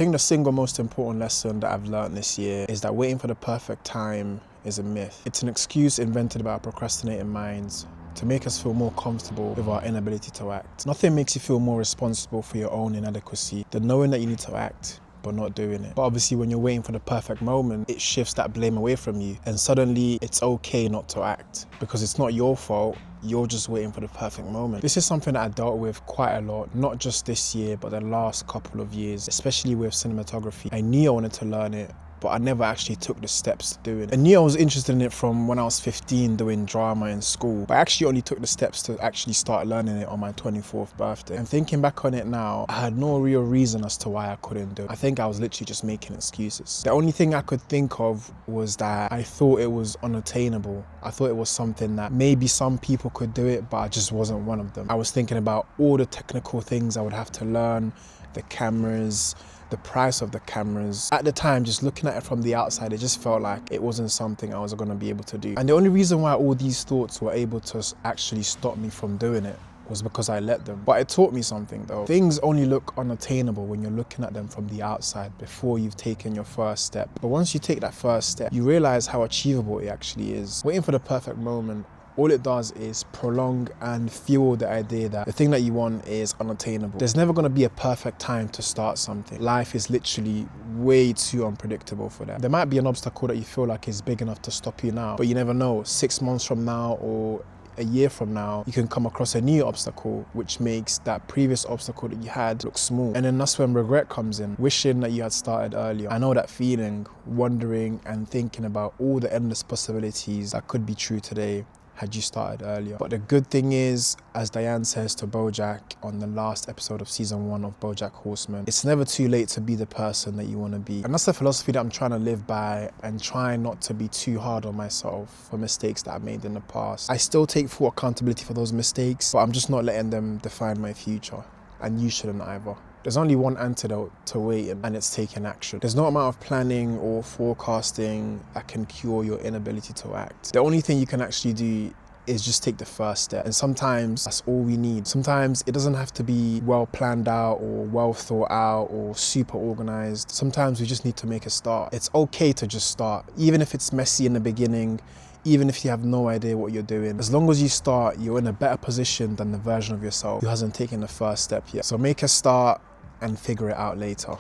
I think the single most important lesson that I've learned this year is that waiting for the perfect time is a myth. It's an excuse invented by our procrastinating minds to make us feel more comfortable with our inability to act. Nothing makes you feel more responsible for your own inadequacy than knowing that you need to act but not doing it. But obviously when you're waiting for the perfect moment, it shifts that blame away from you, and suddenly it's okay not to act because it's not your fault. You're just waiting for the perfect moment. This is something that I dealt with quite a lot, not just this year, but the last couple of years, especially with cinematography. I knew I wanted to learn it, but I never actually took the steps to do it. I knew I was interested in it from when I was 15 doing drama in school, but I actually only took the steps to actually start learning it on my 24th birthday. And thinking back on it now, I had no real reason as to why I couldn't do it. I think I was literally just making excuses. The only thing I could think of was that I thought it was unattainable. I thought it was something that maybe some people could do it, but I just wasn't one of them. I was thinking about all the technical things I would have to learn, the cameras, the price of the cameras. At the time, just looking at it from the outside, it just felt like it wasn't something I was gonna be able to do. And the only reason why all these thoughts were able to actually stop me from doing it was because I let them. But it taught me something though. Things only look unattainable when you're looking at them from the outside before you've taken your first step. But once you take that first step, you realize how achievable it actually is. Waiting for the perfect moment, all it does is prolong and fuel the idea that the thing that you want is unattainable. There's never going to be a perfect time to start something. Life is literally way too unpredictable for that. There might be an obstacle that you feel like is big enough to stop you now, but you never know. 6 months from now or a year from now, you can come across a new obstacle which makes that previous obstacle that you had look small. And then that's when regret comes in, wishing that you had started earlier. I know that feeling, wondering and thinking about all the endless possibilities that could be true today had you started earlier. But the good thing is, as Diane says to Bojack on the last episode of season 1 of BoJack Horseman, it's never too late to be the person that you want to be. And that's the philosophy that I'm trying to live by, and try not to be too hard on myself for mistakes that I made in the past. I still take full accountability for those mistakes, but I'm just not letting them define my future. And you shouldn't either. There's only one antidote to waiting, and it's taking action. There's no amount of planning or forecasting that can cure your inability to act. The only thing you can actually do is just take the first step. And sometimes that's all we need. Sometimes it doesn't have to be well planned out or well thought out or super organized. Sometimes we just need to make a start. It's okay to just start, even if it's messy in the beginning, even if you have no idea what you're doing. As long as you start, you're in a better position than the version of yourself who hasn't taken the first step yet. So make a start and figure it out later.